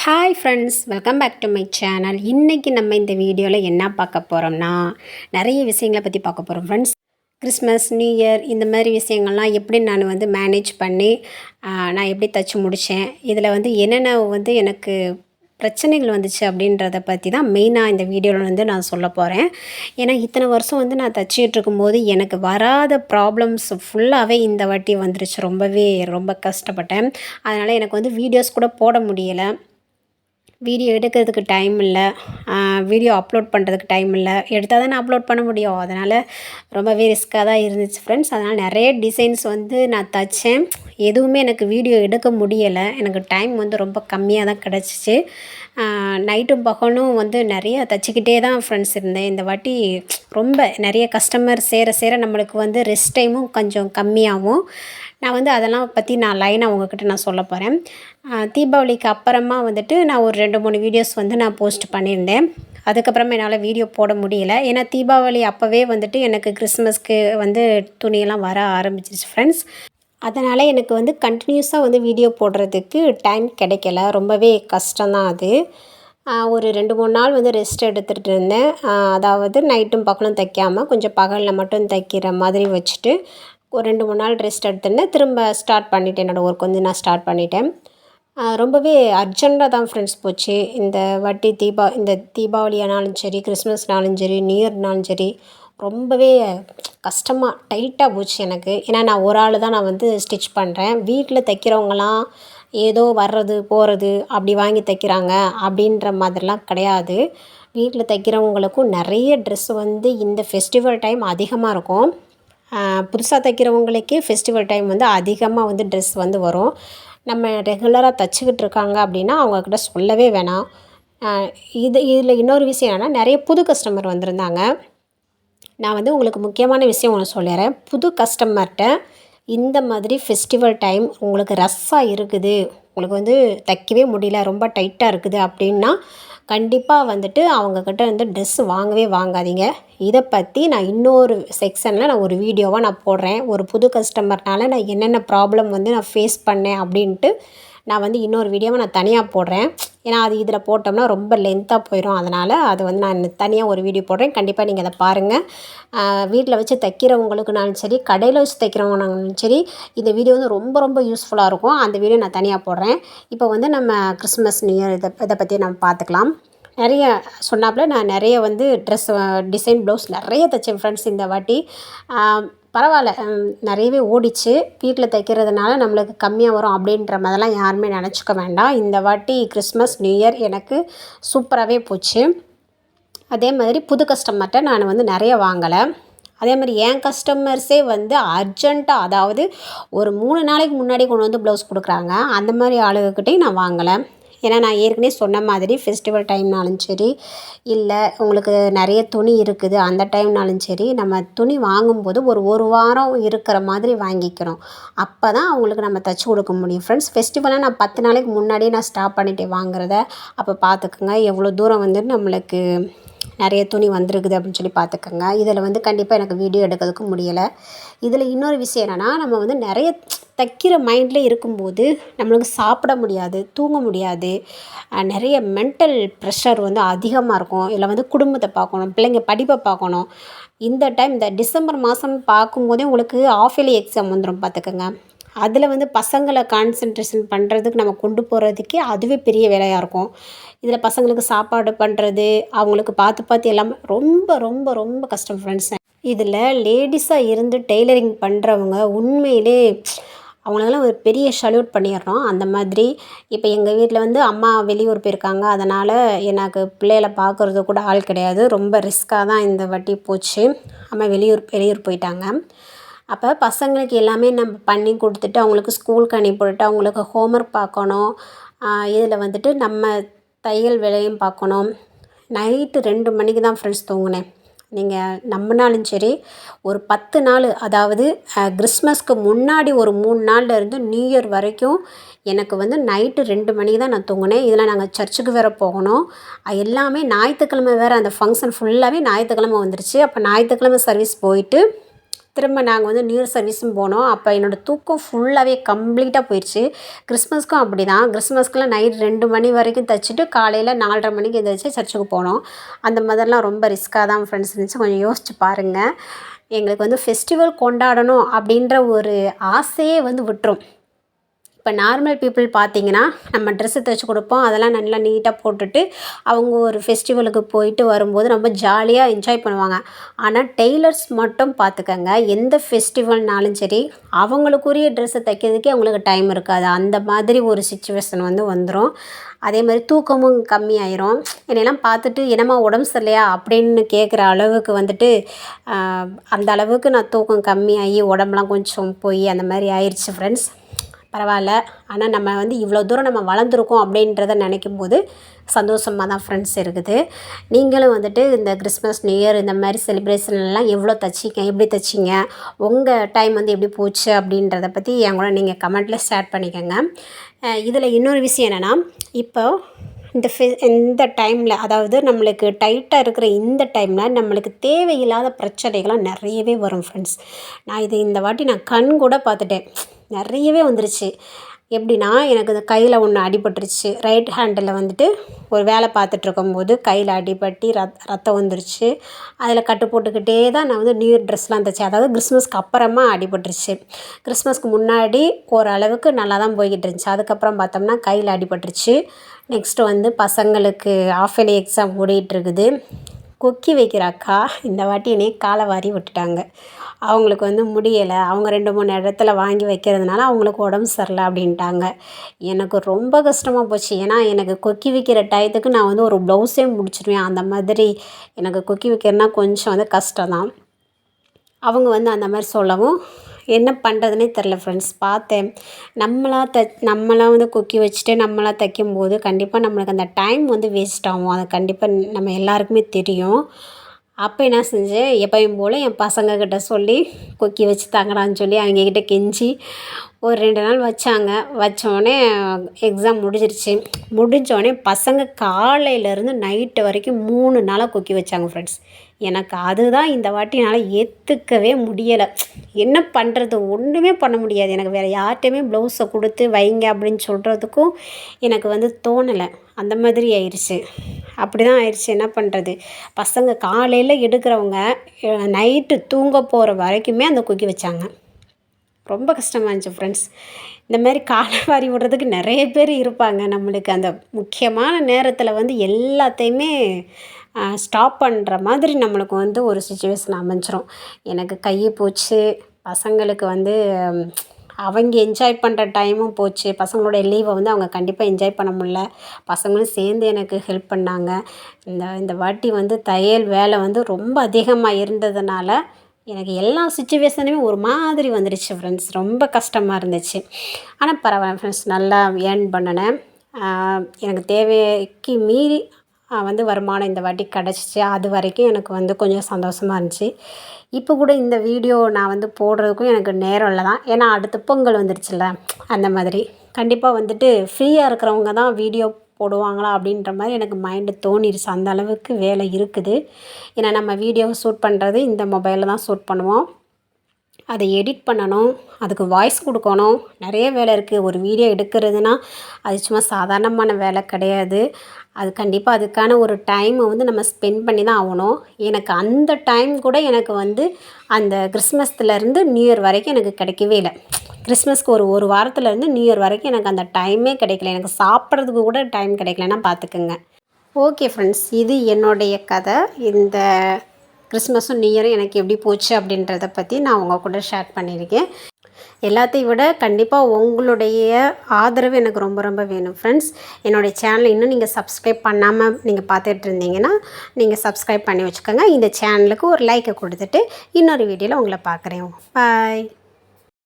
Hi friends, welcome back to my channel. இன்றைக்கி நம்ம இந்த வீடியோவில் என்ன பார்க்க போகிறோம்னா, நிறைய விஷயங்களை பற்றி பார்க்க போகிறோம் ஃப்ரெண்ட்ஸ். கிறிஸ்மஸ், நியூ இயர் இந்த மாதிரி விஷயங்கள்லாம் எப்படி நான் மேனேஜ் பண்ணி நான் எப்படி தைச்சி முடித்தேன், இதில் என்னென்ன எனக்கு பிரச்சனைகள் வந்துச்சு அப்படின்றத பற்றி தான் மெயினாக இந்த வீடியோவில் நான் சொல்ல போகிறேன். ஏன்னா இத்தனை வருஷம் நான் தைச்சிக்கிட்டு இருக்கும்போது எனக்கு வராத ப்ராப்ளம்ஸ் ஃபுல்லாகவே இந்த வாட்டி வந்துருச்சு. ரொம்ப கஷ்டப்பட்டேன். அதனால் எனக்கு வீடியோஸ் கூட போட முடியலை. வீடியோ எடுக்கிறதுக்கு டைம் இல்லை, வீடியோ அப்லோட் பண்ணுறதுக்கு டைம் இல்லை. எடுத்தால் தானே அப்லோட் பண்ண முடியும். அதனால் ரொம்பவே ரிஸ்க்காக தான் இருந்துச்சு ஃப்ரெண்ட்ஸ். அதனால் நிறைய டிசைன்ஸ் நான் தைச்சேன். எதுவுமே எனக்கு வீடியோ எடுக்க முடியலை. எனக்கு டைம் ரொம்ப கம்மியாக தான் கிடச்சிச்சு. நைட்டும் பகலும் நிறைய தைச்சிக்கிட்டே தான் ஃப்ரெண்ட்ஸ் இருந்தேன். இந்த வாட்டி ரொம்ப நிறைய கஸ்டமர் சேர நம்மளுக்கு ரெஸ்ட் டைமும் கொஞ்சம் கம்மியாகும். நான் அதெல்லாம் பற்றி நான் லைனாக உங்கள்கிட்ட நான் சொல்ல போகிறேன். தீபாவளிக்கு அப்புறமா நான் ஒரு 2-3 வீடியோஸ் நான் போஸ்ட் பண்ணியிருந்தேன். அதுக்கப்புறமா என்னால் வீடியோ போட முடியல. ஏன்னா தீபாவளி அப்போவே எனக்கு கிறிஸ்மஸ்க்கு துணியெல்லாம் வர ஆரம்பிச்சிருச்சு ஃப்ரெண்ட்ஸ். அதனால் எனக்கு கண்டினியூஸாக வீடியோ போடுறதுக்கு டைம் கிடைக்கல. ரொம்பவே கஷ்டம்தான் அது. ஒரு 2-3 நாள் ரெஸ்ட் எடுத்துகிட்டு இருந்தேன். அதாவது நைட்டும் பகலும் தைக்காமல் கொஞ்சம் பகலில் மட்டும் தைக்கிற மாதிரி வச்சுட்டு ஒரு 2-3 நாள் ரெஸ்ட் எடுத்துருந்தேன். திரும்ப ஸ்டார்ட் பண்ணிவிட்டேன். என்னோடய ஒர்க் நான் ஸ்டார்ட் பண்ணிட்டேன். ரொம்பவே அர்ஜெண்ட்டாக தான் ஃப்ரெண்ட்ஸ் போச்சு. இந்த வாட்டி இந்த தீபாவளியானாலும் சரி, கிறிஸ்மஸ்னாலும் சரி, நியூ இயர்னாலும் சரி, ரொம்பவே கஷ்டமாக டைட்டாக போச்சு எனக்கு. ஏன்னா நான் ஒரு ஆள் தான் ஸ்டிச் பண்ணுறேன். வீட்டில் தைக்கிறவங்களாம் ஏதோ வர்றது போகிறது அப்படி வாங்கி தைக்கிறாங்க அப்படின்ற மாதிரிலாம் கிடையாது. வீட்டில் தைக்கிறவங்களுக்கும் நிறைய ட்ரெஸ் இந்த ஃபெஸ்டிவல் டைம் அதிகமாக இருக்கும். புதுசாக தைக்கிறவங்களுக்கே ஃபெஸ்டிவல் டைம் அதிகமாக ட்ரெஸ் வரும். நம்ம ரெகுலராக தைச்சிக்கிட்டு இருக்காங்க அப்படின்னா அவங்கக்கிட்ட சொல்லவே வேணாம். இதில் இன்னொரு விஷயம் என்னென்னா, நிறைய புது கஸ்டமர் வந்திருந்தாங்க. நான் உங்களுக்கு முக்கியமான விஷயம் ஒன்று சொல்லிடுறேன். புது கஸ்டமர்கிட்ட இந்த மாதிரி ஃபெஸ்டிவல் டைம் உங்களுக்கு ரஷ்ஷாக இருக்குது, உங்களுக்கு தைக்கவே முடியல, ரொம்ப டைட்டாக இருக்குது அப்படின்னா கண்டிப்பாக அவங்கக்கிட்ட ட்ரெஸ்ஸு வாங்கவே வாங்காதீங்க. இதை பற்றி நான் இன்னொரு செக்ஷனில் நான் ஒரு வீடியோவாக நான் போடுறேன். ஒரு புது கஸ்டமர்னால் நான் என்னென்ன ப்ராப்ளம் நான் ஃபேஸ் பண்ணேன் அப்படின்ட்டு நான் இன்னொரு வீடியோவை நான் தனியாக போடுறேன். ஏன்னா அது இதில் போட்டோம்னா ரொம்ப லென்த்தாக போயிடும். அதனால் அது நான் தனியாக ஒரு வீடியோ போடுறேன். கண்டிப்பாக நீங்கள் அதை பாருங்கள். வீட்டில் வச்சு தைக்கிறவங்களுக்குனாலும் சரி, கடையில் வச்சு தைக்கிறவங்கனாலும் சரி, இந்த வீடியோ ரொம்ப யூஸ்ஃபுல்லாக இருக்கும். அந்த வீடியோ நான் தனியாக போடுறேன். இப்போ நம்ம கிறிஸ்மஸ், நியூ இயர் இதை பற்றி நம்ம பார்த்துக்கலாம். நிறைய சொன்னாப்புல நான் நிறைய ட்ரெஸ் டிசைன் ப்ளவுஸ் நிறைய தைச்சேன் ஃப்ரெண்ட்ஸ் இந்த வாட்டி. பரவாயில்ல, நிறையவே ஓடிச்சு. வீட்டில் தைக்கிறதுனால நம்மளுக்கு கம்மியாக வரும் அப்படின்ற மாதிரிலாம் யாருமே நினச்சிக்க வேண்டாம். இந்த வாட்டி கிறிஸ்மஸ், நியூ இயர் எனக்கு சூப்பராகவே போச்சு. அதே மாதிரி புது கஸ்டமர்கிட்ட நான் நிறைய வாங்கலை. அதே மாதிரி என் கஸ்டமர்ஸே அர்ஜெண்ட்டாக, அதாவது ஒரு 3 நாளைக்கு முன்னாடி கொண்டு ப்ளவுஸ் கொடுக்குறாங்க. அந்த மாதிரி ஆளுகிட்டையும் நான் வாங்கலை. ஏன்னா நான் ஏற்கனவே சொன்ன மாதிரி ஃபெஸ்டிவல் டைம்னாலும் சரி, இல்லை உங்களுக்கு நிறைய துணி இருக்குது அந்த டைம்னாலும் சரி, நம்ம துணி வாங்கும்போது ஒரு வாரம் இருக்கிற மாதிரி வாங்கிக்கிறோம். அப்போ தான் அவங்களுக்கு நம்ம தைச்சி கொடுக்க முடியும் ஃப்ரெண்ட்ஸ். ஃபெஸ்டிவலாக நான் 10 நாளைக்கு முன்னாடியே நான் ஸ்டாப் பண்ணிவிட்டு வாங்குறத. அப்போ பார்த்துக்குங்க எவ்வளோ தூரம் நம்மளுக்கு நிறைய துணி வந்திருக்குது அப்படின்னு சொல்லி பார்த்துக்கோங்க. இதில் கண்டிப்பாக எனக்கு வீடியோ எடுக்கிறதுக்கு முடியலை. இதில் இன்னொரு விஷயம் என்னென்னா, நம்ம நிறைய தைக்கிற மைண்டில் இருக்கும்போது நம்மளுக்கு சாப்பிட முடியாது, தூங்க முடியாது. நிறைய மென்டல் ப்ரெஷர் அதிகமாக இருக்கும். இல்லை குடும்பத்தை பார்க்கணும், பிள்ளைங்க படிப்பை பார்க்கணும். இந்த டைம் இந்த டிசம்பர் மாதம்னு பார்க்கும்போதே உங்களுக்கு ஆஃப் இயர்லி எக்ஸாம் வந்துடும் பார்த்துக்கோங்க. அதில் பசங்களை கான்சன்ட்ரேஷன் பண்ணுறதுக்கு நம்ம கொண்டு போகிறதுக்கே அதுவே பெரிய வேலையாக இருக்கும். இதில் பசங்களுக்கு சாப்பாடு பண்ணுறது, அவங்களுக்கு பார்த்து எல்லாமே ரொம்ப கஷ்டம் ஃப்ரெண்ட்ஸ். இதில் லேடிஸாக இருந்து டெய்லரிங் பண்ணுறவங்க உண்மையிலே அவங்களெல்லாம் ஒரு பெரிய சல்யூட் பண்ணிடுறோம். அந்த மாதிரி இப்போ எங்கள் வீட்டில் அம்மா வெளியூர் போயிருக்காங்க. அதனால் எனக்கு பிள்ளைகளை பார்க்குறது கூட ஆள் கிடையாது. ரொம்ப ரிஸ்க்காக தான் இந்த வாட்டி போச்சு. அம்மா வெளியூர் போயிட்டாங்க. அப்போ பசங்களுக்கு எல்லாமே நம்ம பண்ணி கொடுத்துட்டு அவங்களுக்கு ஸ்கூலுக்கு அனுப்பிவிட்டு அவங்களுக்கு ஹோம்ஒர்க் பார்க்கணும். இதில் நம்ம தையல் வேலையும் பார்க்கணும். நைட்டு 2 மணிக்கு தான் ஃப்ரெண்ட்ஸ் தூங்கினேன். நீங்கள் நம்பினாலும் சரி, ஒரு 10 நாள், அதாவது கிறிஸ்மஸ்க்கு முன்னாடி ஒரு 3 நாள்லேருந்து நியூ இயர் வரைக்கும் எனக்கு நைட்டு 2 மணிக்கு தான் நான் தூங்கினேன். இதில் நாங்கள் சர்ச்சுக்கு வேறு போகணும். எல்லாமே ஞாயிற்றுக்கிழமை வேறு, அந்த ஃபங்க்ஷன் ஃபுல்லாகவே ஞாயிற்றுக்கிழமை வந்துருச்சு. அப்போ ஞாயிற்றுக்கிழமை சர்வீஸ் போயிட்டு திரும்ப நாங்கள் வந்து நியூ இயர் சர்வீஸும் போனோம். அப்போ என்னோடய தூக்கம் ஃபுல்லாகவே கம்ப்ளீட்டாக போயிடுச்சு. கிறிஸ்மஸ்க்கும் அப்படி தான். கிறிஸ்மஸ்க்குலாம் நைட் 2 மணி வரைக்கும் தைச்சிட்டு காலையில் 4:30 மணிக்கு எந்திரிச்சு சர்ச்சுக்கு போனோம். அந்த மாதிரிலாம் ரொம்ப ரிஸ்க்காக தான் ஃப்ரெண்ட்ஸ் இருந்துச்சு. கொஞ்சம் யோசிச்சு பாருங்கள். எங்களுக்கு வந்து ஃபெஸ்டிவல் கொண்டாடணும் அப்படின்ற ஒரு ஆசையே வந்து விட்டுரும். இப்போ நார்மல் பீப்புள் பார்த்திங்கன்னா நம்ம ட்ரெஸ்ஸு தைச்சி கொடுப்போம், அதெல்லாம் நல்லா நீட்டாக போட்டுட்டு அவங்க ஒரு ஃபெஸ்டிவலுக்கு போயிட்டு வரும்போது ரொம்ப ஜாலியாக என்ஜாய் பண்ணுவாங்க. ஆனால் டெய்லர்ஸ் மட்டும் பார்த்துக்கங்க, எந்த ஃபெஸ்டிவல்னாலும் சரி அவங்களுக்குரிய ட்ரெஸ்ஸை தைக்கிறதுக்கே அவங்களுக்கு டைம் இருக்காது. அந்த மாதிரி ஒரு சிச்சுவேஷன் வந்து வந்துடும். அதே மாதிரி தூக்கமும் கம்மியாயிரும். என்னையெல்லாம் பார்த்துட்டு என்னம்மா உடம்பு சரியில்லையா அப்படின்னு கேட்குற அளவுக்கு வந்துட்டு அந்த அளவுக்கு நான் தூக்கம் கம்மியாகி உடம்புலாம் கொஞ்சம் போய் அந்த மாதிரி ஆயிடுச்சு ஃப்ரெண்ட்ஸ். பரவாயில்ல, ஆனால் நம்ம வந்து இவ்வளோ தூரம் நம்ம வளர்ந்துருக்கோம் அப்படின்றத நினைக்கும் போது சந்தோஷமாக தான் ஃப்ரெண்ட்ஸ் இருக்குது. நீங்களும் வந்துட்டு இந்த கிறிஸ்மஸ் நியூ இயர் இந்த மாதிரி செலிப்ரேஷன்லாம் எவ்வளோ தைச்சிங்க, எப்படி தைச்சிங்க, உங்கள் டைம் வந்து எப்படி போச்சு அப்படின்றத பற்றி என் கூட நீங்கள் கமெண்ட்டில் ஷேர் பண்ணிக்கோங்க. இதில் இன்னொரு விஷயம் என்னென்னா, இப்போ இந்த டைமில், அதாவது நம்மளுக்கு டைட்டாக இருக்கிற இந்த டைமில் நம்மளுக்கு தேவையில்லாத பிரச்சனைகள்லாம் நிறையவே வரும் ஃப்ரெண்ட்ஸ். நான் இந்த வாட்டி நான் கண் கூட பார்த்துட்டேன், நிறையவே வந்துருச்சு. எப்படின்னா, எனக்கு இந்த கையில் ஒன்று அடிபட்டுருச்சு. ரைட் ஹேண்டில் வந்துட்டு ஒரு வேலை பார்த்துட்ருக்கும்போது கையில் அடிபட்டு ரத்தம் வந்துருச்சு. அதில் கட்டு போட்டுக்கிட்டே தான் நான் வந்து நியூ இயர் ட்ரெஸ்லாம் தைச்சேன். அதாவது கிறிஸ்மஸ்க்கு அப்புறமா அடிபட்டுருச்சு. கிறிஸ்மஸ்க்கு முன்னாடி ஓரளவுக்கு நல்லா தான் போய்கிட்டு இருந்துச்சு. அதுக்கப்புறம் பார்த்தோம்னா கையில் அடிபட்டுருச்சு. நெக்ஸ்ட்டு வந்து பசங்களுக்கு ஆஃப் இயர்லி எக்ஸாம் ஓடிட்டுருக்குது. கொக்கி வைக்கிற அக்கா இந்த வாட்டி என்னைய காலை வாரி விட்டுட்டாங்க. அவங்களுக்கு வந்து முடியலை, அவங்க 2-3 இடத்துல வாங்கி வைக்கிறதுனால அவங்களுக்கு உடம்பு சரியில்லை அப்படின்ட்டாங்க. எனக்கு ரொம்ப கஷ்டமாக போச்சு. ஏன்னா எனக்கு கொக்கி வைக்கிற டயத்துக்கு நான் வந்து ஒரு ப்ளவுஸே முடிச்சிடுவேன். அந்த மாதிரி எனக்கு கொக்கி வைக்கிறதுனா கொஞ்சம் வந்து கஷ்டம் தான். அவங்க வந்து அந்த மாதிரி சொல்லவும் என்ன பண்ணுறதுனே தெரில ஃப்ரெண்ட்ஸ். பார்த்தேன், நம்மளாக வந்து கொக்கி வச்சுட்டு நம்மளாக தைக்கும்போது கண்டிப்பாக நம்மளுக்கு அந்த டைம் வந்து வேஸ்ட் ஆகும். அது கண்டிப்பாக நம்ம எல்லாருக்குமே தெரியும். அப்போ என்ன செஞ்சேன், எப்பயும் போல் என் பசங்கக்கிட்ட சொல்லி கொக்கி வச்சு தாங்கடான்னு சொல்லி அவங்கக்கிட்ட கெஞ்சி ஒரு 2 நாள் வச்சாங்க. வச்சோடனே எக்ஸாம் முடிஞ்சிருச்சு. முடிஞ்சோடனே பசங்க காலையிலேருந்து நைட்டு வரைக்கும் 3 நாளாக கொக்கி வச்சாங்க ஃப்ரெண்ட்ஸ். எனக்கு அதுதான் இந்த வாட்டி என்னால் ஏற்றுக்கவே முடியலை. என்ன பண்ணுறது, ஒன்றுமே பண்ண முடியாது. எனக்கு வேறு யார்கிட்டையுமே ப்ளவுஸை கொடுத்து வைங்க அப்படின்னு சொல்கிறதுக்கும் எனக்கு வந்து தோணலை. அந்த மாதிரி ஆயிடுச்சு. அப்படி தான் ஆயிடுச்சு. என்ன பண்ணுறது, பசங்க காலையில் எடுக்கிறவங்க நைட்டு தூங்க போகிற வரைக்குமே அந்த கொக்கி வச்சாங்க. ரொம்ப கஷ்டமாக இருந்துச்சு ஃப்ரெண்ட்ஸ். இந்த மாதிரி காலை வாரி விடுறதுக்கு நிறைய பேர் இருப்பாங்க. நம்மளுக்கு அந்த முக்கியமான நேரத்தில் வந்து எல்லாத்தையுமே ஸ்டாப் பண்ணுற மாதிரி நம்மளுக்கு வந்து ஒரு சிச்சுவேஷன் அமைஞ்சிரும். எனக்கு கை போச்சு, பசங்களுக்கு வந்து அவங்க என்ஜாய் பண்ணுற டைமும் போச்சு. பசங்களோட லீவை வந்து அவங்க கண்டிப்பாக என்ஜாய் பண்ண முடியல. பசங்களும் சேர்ந்து எனக்கு ஹெல்ப் பண்ணாங்க. இந்த வாட்டி வந்து தையல் வேலை வந்து ரொம்ப அதிகமாக இருந்ததுனால எனக்கு எல்லா சிச்சுவேஷனுமே ஒரு மாதிரி வந்துடுச்சு ஃப்ரெண்ட்ஸ். ரொம்ப கஷ்டமாக இருந்துச்சு. ஆனால் பரவாயில்ல ஃப்ரெண்ட்ஸ், நல்லா ஏர்ன் பண்ணினேன். எனக்கு தேவைக்கு மீறி வந்து வருமானம் இந்த வாட்டி கிடச்சிச்சு. அது வரைக்கும் எனக்கு வந்து கொஞ்சம் சந்தோஷமாக இருந்துச்சு. இப்போ கூட இந்த வீடியோ நான் வந்து போடுறதுக்கும் எனக்கு நேரம் இல்லை தான். ஏன்னா அடுத்து பொங்கல் வந்துடுச்சுல்ல, அந்த மாதிரி கண்டிப்பாக வந்துட்டு ஃப்ரீயாக இருக்கிறவங்க தான் வீடியோ போடுவாங்களா அப்படின்ற மாதிரி எனக்கு மைண்டு தோணிடுச்சு. அந்த அளவுக்கு வேலை இருக்குது. ஏன்னா நம்ம வீடியோவை ஷூட் பண்ணுறது இந்த மொபைலில் தான் ஷூட் பண்ணுவோம். அதை எடிட் பண்ணணும், அதுக்கு வாய்ஸ் கொடுக்கணும், நிறைய வேலை இருக்குது. ஒரு வீடியோ எடுக்கிறதுனா அது சும்மா சாதாரணமான வேலை கிடையாது. அது கண்டிப்பாக அதுக்கான ஒரு டைமை வந்து நம்ம ஸ்பெண்ட் பண்ணி தான் ஆகணும். எனக்கு அந்த டைம் கூட எனக்கு வந்து அந்த கிறிஸ்மஸ்லேருந்து நியூ இயர் வரைக்கும் எனக்கு கிடைக்கவே இல்லை. கிறிஸ்மஸ்க்கு ஒரு வாரத்துலேருந்து நியூ இயர் வரைக்கும் எனக்கு அந்த டைமே கிடைக்கல. எனக்கு சாப்பிட்றதுக்கு கூட டைம் கிடைக்கலன்னா பார்த்துக்குங்க. ஓகே ஃப்ரெண்ட்ஸ், இது என்னுடைய கதை. இந்த கிறிஸ்மஸும் நியூ இயரும் எனக்கு எப்படி போச்சு அப்படின்றத பற்றி நான் உங்கள் கூட ஷேர் பண்ணியிருக்கேன். எல்லாத்தையும் விட கண்டிப்பாக உங்களுடைய ஆதரவு எனக்கு ரொம்ப ரொம்ப வேணும் ஃப்ரெண்ட்ஸ். என்னுடைய சேனலை இன்னும் நீங்கள் சப்ஸ்கிரைப் பண்ணாமல் நீங்கள் பார்த்துட்டு இருந்தீங்கன்னா நீங்கள் சப்ஸ்கிரைப் பண்ணி வச்சுக்கோங்க. இந்த சேனலுக்கு ஒரு லைக்கை கொடுத்துட்டு இன்னொரு வீடியோவில் உங்களை பார்க்குறேன். பாய்.